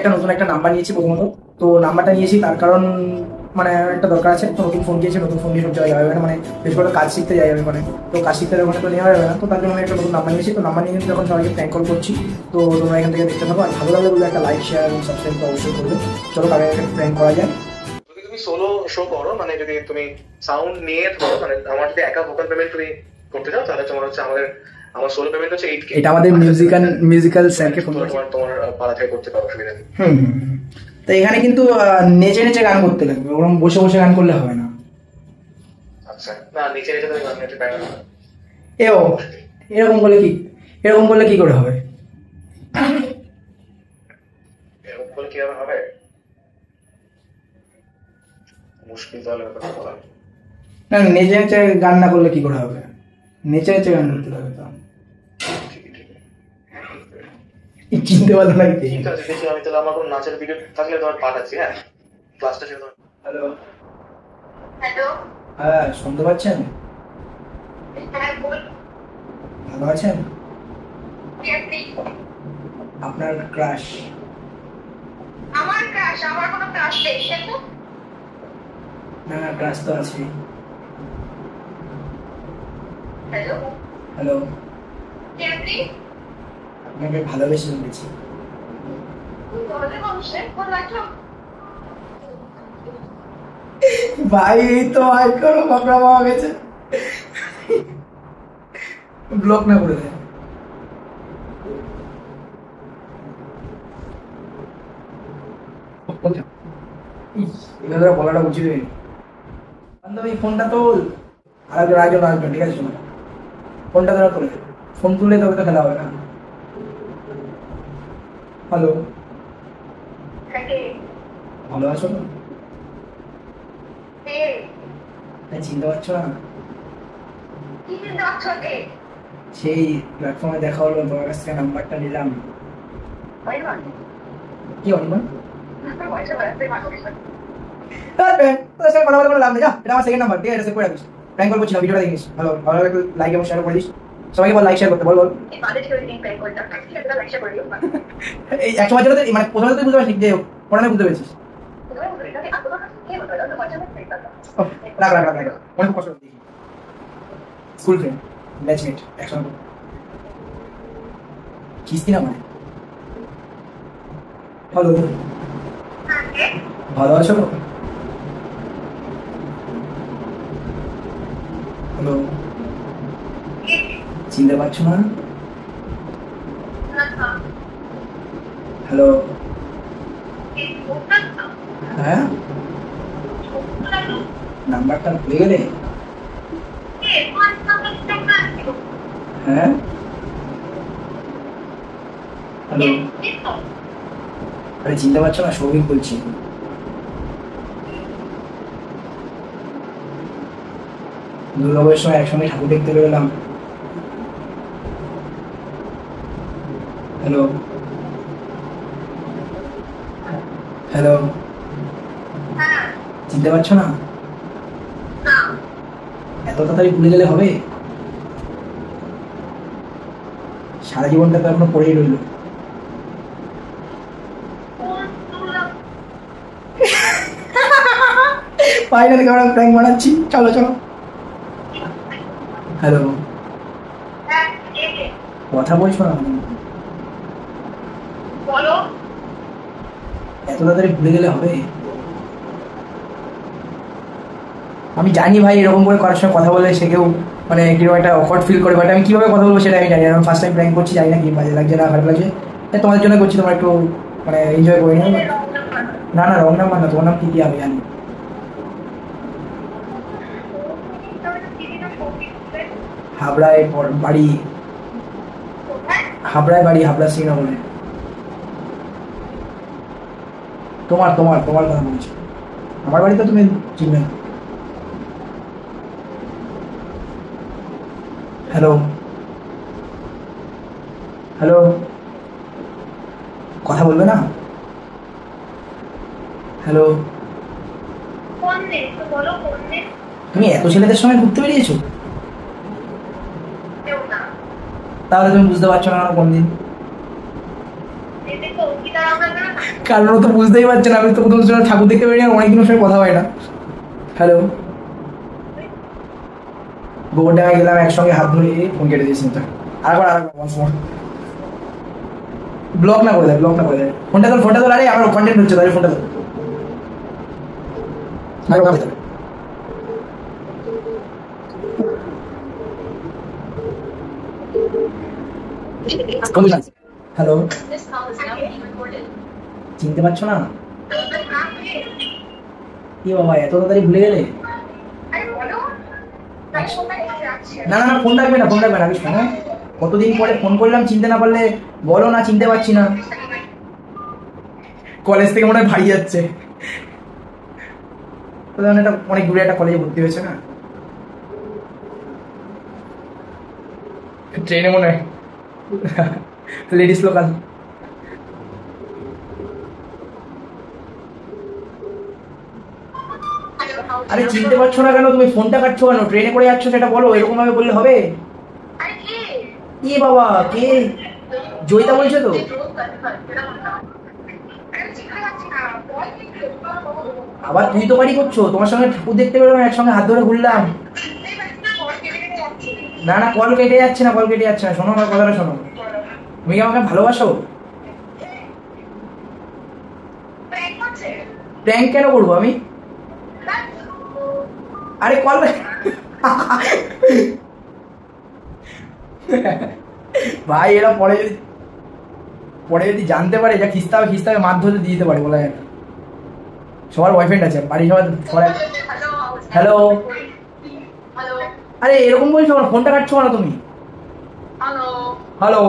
একটা নতুন একটা নাম্বার নিয়েছি প্রথমত। তো নাম্বারটা নিয়েছি তার কারণ মানে একটা দরকার আছে। তো নতুন ফোন দিয়েছি, নতুন ফোন দিয়ে সব জায়গায় যাওয়া যাবে না, মানে বেশ করে কাজ শিখতে যাই যাবে মানে। তো কাজ শিখতে ওখানে তো নেওয়া যাবে না, তো তার জন্য আমি একটা নতুন নাম্বার নিয়েছি। তো নাম্বার নিয়ে যখন সবাইকে প্র্যাঙ্ক কল করছি, তো তোমরা এখান থেকে দেখতে পাবো। আর ভালো লাগলে বলে একটা লাইক, শেয়ার এবং সাবস্ক্রাইব তো অবশ্যই করবে। চলো তাহলে একটা প্র্যাঙ্ক করা যায়। যদি তুমি সোলো শো করো, মানে যদি তুমি সাউন্ড নিয়ে ধরো, মানে আমার যদি একা ভোকাল পেমেন্ট তুমি করতে চাও, তাহলে তোমার হচ্ছে আমার সোলো পেমেন্ট হচ্ছে 8K। এটা আমাদের মিউজিক্যাল স্যারকে ফোন করে তোমার পাড়া থেকে করতে পারো, অসুবিধা নেই। তো এখানে কিন্তু নেচে নেচে গান করতে লাগবে, ওরকম বসে বসে গান করলে হবে না। আচ্ছা, না নিচে নিচে তুমি গান গাইতে পারো না। এরকম করলে কি করে হবে? এরকম করলে কিভাবে হবে? মুশকিল তাহলে ব্যাপারটা বলা। না, নেচে নেচে গান না করলে কি করে হবে? নেচে নেচে গান করতে হবে তো। চিনতে পারলো না? ঠিক আছে, দেখি আমি তাহলে আমার কোনো নাচের ভিডিও থাকলে তোমার পাঠাচ্ছি। হ্যাঁ, ক্লাসটা শেষ হবে। হ্যালো হ্যালো, হ্যাঁ, শুনতে পাচ্ছেন? হ্যাঁ বল। ভালো আছেন? কে আপনি? আপনার ক্রাশ। আমার ক্রাশ? আমার কোনো ক্রাশ নেই। তো না না, ক্রাশ তো আছে। হ্যালো, হ্যালো, কে আপনি? আপনাকে ভালোবেসে ফেলেছি। তোমাদের মানুষের ফোন রাখলাম। ভাই তো ভাই করো, বাপরা পাওয়া গেছে। ব্লক না করে দেয়। এভাবে বলাটা উচিত হয়নি। বান্ধবী ফোনটা তোল। আরেকজন ঠিক আছে, শোনো, ফোনটা তোরা তোলে। ফোন তুললে তবে তো খেলা হবে না। হ্যালো, ভালো আছো না? চিনতে পারছো না? কি চিনতে পারছো? সেই প্ল্যাটফর্মে দেখা হলো, তোমার কাছ থেকে নাম্বারটা নিলাম। কি অনিমা? তোদের সঙ্গে কথা বলে কোনো লাভ নেই, যা। এটা আমার সেকেন্ড নাম্বার, ঠিক আছে? সেভ করে রাখিস। প্র্যাঙ্ক কল করছিলাম, ভিডিওটা দেখিস। ভালো ভালো লাগলে লাইক এবং শেয়ার করে দিস। সবাইকে বল লাইক শেয়ার করতে, বল বল। এই এক সময় জন্য মানে প্রথমে তুই বুঝতে পারছিস, যে পড়ানো বুঝতে পেরেছিস। রাখ রাখ রাখ রাখ, অনেক কষ্ট দেখি। স্কুল ফ্রেন্ড, ব্যাচমেট, একসঙ্গে কিস্তি না মানে। হ্যালো, ভালো আছো? হ্যালো, চিনতে পারছো না? হ্যালো, হ্যাঁ, নাম্বারটা ভুলে গেলে? হ্যাঁ, হ্যালো, আরে চিনতে পারছো না? সৌভিক বলছি। দুর্গাপুরের সময় একসঙ্গে ঠাকুর দেখতে বেরোলাম। হ্যালো, হ্যালো, চিনতে পারছো না? এত তাড়াতাড়ি ভুলে গেলে হবে? সারা জীবনটা তো এখনো পড়েই রইল। ফাইনালি আমরা প্র্যাঙ্ক বানাচ্ছি, চলো চলো। হ্যালো, কথা বলছো না? বলো। এত তাড়াতাড়ি ভুলে গেলে হবে? আমি জানি ভাই, এরকম করে কারোর সঙ্গে কথা বলে সে কেউ মানে কিরকম একটা অকওয়ার্ড ফিল করে, বাট আমি কিভাবে কথা বলবো সেটা আমি জানি না। আমি ফার্স্ট টাইম প্র্যাঙ্ক করছি, জানি না কি বাজে লাগছে না খারাপ লাগছে। তোমাদের জন্য করছি, তোমরা একটু মানে এনজয় করে নিও। না না, রং নাম্বার না, তোমার নাম কি আমি জানি। হাবড়ায় বাড়ি, হাবড়া শ্রীনগরে। তোমার কথা বলছি, আমার বাড়ি তো তুমি চিনবে না। হ্যালো, হ্যালো, কথা বলবে না? হ্যালো, তুমি এত ছেলেদের সঙ্গে ঘুরতে বেরিয়েছো? তাহলে তুমি বুঝতে পারছো না কোন দিন? কারণ ও তো বুঝতেই পারছে না, আমি তো প্রথম সময় ঠাকুর দেখতে পারি না, অনেকদিন সঙ্গে কথা হয় না। হ্যালো, গোবরডাঙ্গায় গেলাম, একসঙ্গে হাত ধরে ফোন কেটে দিয়েছি। আরেকবার ব্লক না করে দেয়, ব্লক না করে দেয়। ফোনটা তোর, আরে আমার কন্টেন্ট হচ্ছে, তাহলে ফোনটা তোর। হ্যালো, চিনতে পারছো না? কি বাবা এত তাড়াতাড়ি ভুলে গেলে? না না না, ফোন রাখবে না, ফোন রাখবে না। আমি শোনো, কতদিন পরে ফোন করলাম, চিনতে না পারলে বলো না চিনতে পারছি না। কলেজ থেকে মনে হয় ভাই যাচ্ছে, এটা অনেক দূরে একটা কলেজে ভর্তি হয়েছে না, ট্রেনে মনে হয় লেডিস লোকাল। আরে চিনতে পারছো না কেন? তুমি ফোনটা কাটছো কেন? ট্রেনে করে যাচ্ছ সেটা বলো, এরকম ভাবে বললে হবে? কি বাবা, কে? জয়িতা বলছো তো? আবার তুই তো বাড়ি করছো, তোমার সঙ্গে ঠাকুর দেখতে পেলাম, একসঙ্গে হাত ধরে ঘুরলাম। না না, কল কেটে যাচ্ছে না, কল কেটে যাচ্ছে না। শোনো আমার কথাটা শোনো, তুমি কি আমাকে ভালোবাসো? প্র্যাঙ্ক কেন করবো আমি? আরে কল ভাই, এরা পরে যদি জানতে পারে, যা খিস্তে হবে মাছ ধরতে দিয়ে দিতে পারে, বলা যায় না। সবার বয়ফ্রেন্ড আছে, বাড়ি সবাই। হ্যালো, আরে এরকম বলছো না, ফোনটা কাটছো না তুমি? হ্যালো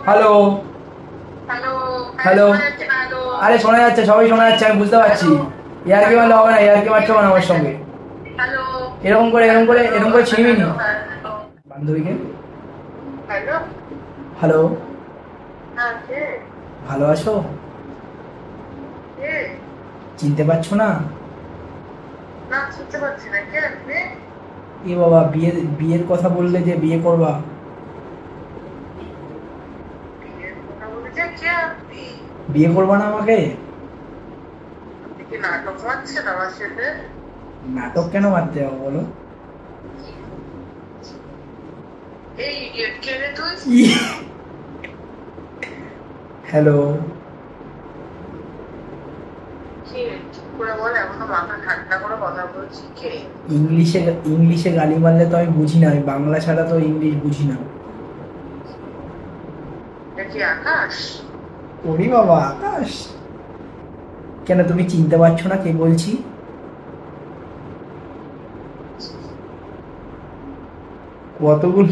হ্যালো হ্যালো, আরে শোনা যাচ্ছে, সবাই শোনা যাচ্ছে, আমি বুঝতে পারছি। ইয়ার্কি মারলে হবে না, ইয়ার্কি মারছো না আমার সঙ্গে। এরকম করে ছিড়বি নি বান্ধবীকে। হ্যালো, ভালো আছো? চিনতে পারছো না? এ বাবা, বিয়ের কথা বললে যে বিয়ে করবা? বিয়ে করবা না আমাকে? নাটক কেন মারতে হবে বলো? হ্যালো, ইংলিশে গালি মারলে তো আমি বুঝি না, আমি বাংলা ছাড়া তো ইংলিশ বুঝি না। আকাশ? ওরে বাবা, আকাশ কেন? তুমি চিনতে পারছো না কে বলছি? কতগুলো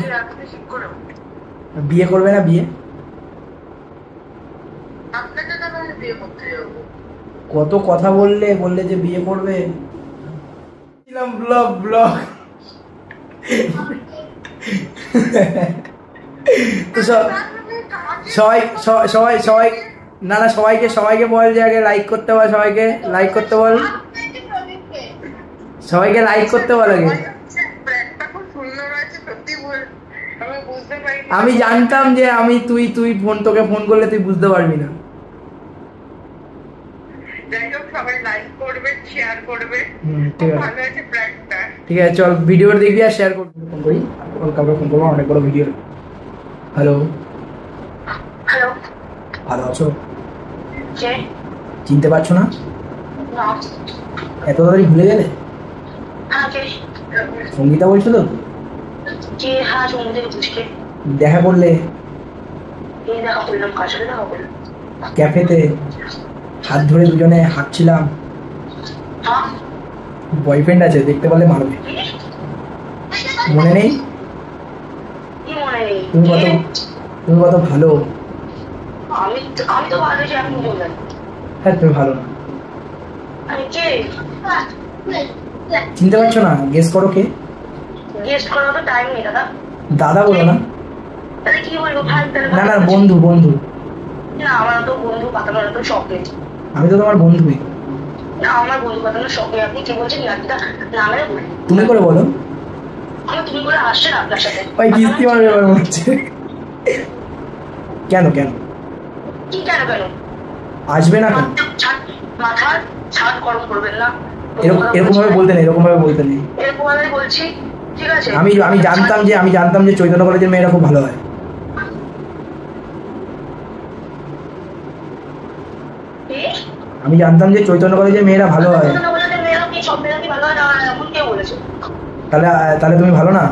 বিয়ে করবে না? বিয়ে কত কথা বললে যে বিয়ে করবে। ব্লগ তো সবাই না না, সবাইকে বল যে আগে লাইক করতে বল, সবাইকে লাইক করতে বল, সবাইকে লাইক করতে বল আগে। আমি জানতাম যে তুই তোকে ফোন করলে তুই বুঝতে পারবি না। ঠিক আছে, চল ভিডিও দেখবি আর শেয়ার করবি। ফোন করি, কাউকে ফোন করবো, অনেক বড় ভিডিও। হ্যালো, ভালো আছো? চিনতে পারছো না? এত তাড়াতাড়ি ভুলে গেলে? সঙ্গীতা বলছো তো? দেখা করলে ক্যাফেতে, হাত ধরে দুজনে হাঁটছিলাম। বয়ফ্রেন্ড আছে, দেখতে পারলে মারবে। মনে নেই? তুমি কত ভালো। হ্যাঁ, তুমি ভালো না। চিনতে পারছো না? গেস করো কে? দাদা বলো না। না না, বন্ধু। আমি তো তোমার বন্ধুই। তুমি করে বলো। ওই কিস্তি মারবে এবার মনে হচ্ছে। কেন? কি কেন কেন আসবে না কেন? মাথা ছাদ গরম করবেন না, এরকম ভাবে বলতে নেই, এরকম ভাবে বলতে নেই। এরকম আমি বলছি, ঠিক আছে? আমি জানতাম যে চৈতন্য কলেজের মেয়েরা খুব ভালো হয়। কি? আমি জানতাম যে চৈতন্য কলেজের মেয়েরা ভালো হয়। মেয়েরা কি সব মেয়েরা কি ভালো হয় না? এমন কে বলেছে? তাহলে তাহলে তুমি ভালো না?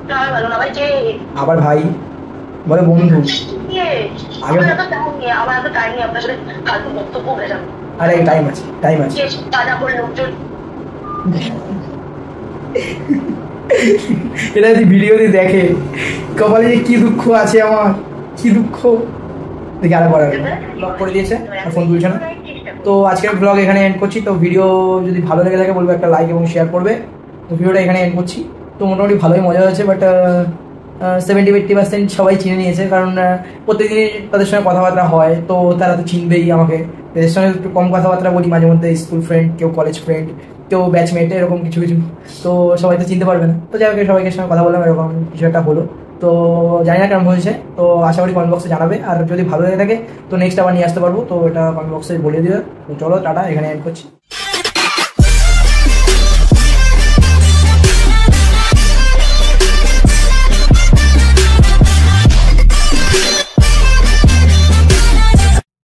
না, আমি ভালো না ভাই। কে? আবার ভাই বলে বন্ধু। আমার এত টাইম নেই আপনার সাথে ফালতু বক্তব্য বলে যাবো। আরে টাইম আছে, টাইম আছে। তাজা করে লোকজন এটা যদি ভিডিওতে দেখে কপালে যে কি দুঃখ আছে আমার, কি দুঃখ। দেখি আরেকবার ব্লগ করে দিয়েছে আর ফোন তুলছে না। তো আজকের ব্লগ এখানে এন্ড করছি। তো ভিডিও যদি ভালো লেগে থাকে বলবো একটা লাইক এবং শেয়ার করবে। তো ভিডিওটা এখানে এন্ড করছি। তো মোটামুটি ভালোই মজা হয়েছে, বাট 70-80% সবাই চিনে নিয়েছে, কারণ প্রত্যেকদিনই তাদের সঙ্গে কথাবার্তা হয়, তো তারা তো চিনবেই আমাকে। এদের সঙ্গে একটু কম কথাবার্তা বলি মাঝে মধ্যে, স্কুল ফ্রেন্ড, কেউ কলেজ ফ্রেন্ড, কেউ ব্যাচমেট, এরকম কিছু কিছু। তো সবাই তো চিনতে পারবে না। তো যাই হোক, সবাইকে সঙ্গে কথা বললাম, এরকম কিছু একটা হলো। তো জানি না কেমন হয়েছে, তো আশা করি কমেন্ট বক্সে জানাবে। আর যদি ভালো লেগে থাকে তো নেক্সট আবার নিয়ে আসতে পারবো, তো এটা কমেন্ট বক্সে বলে দিবে। তো চলো টাটা, এখানে এন্ড করছি।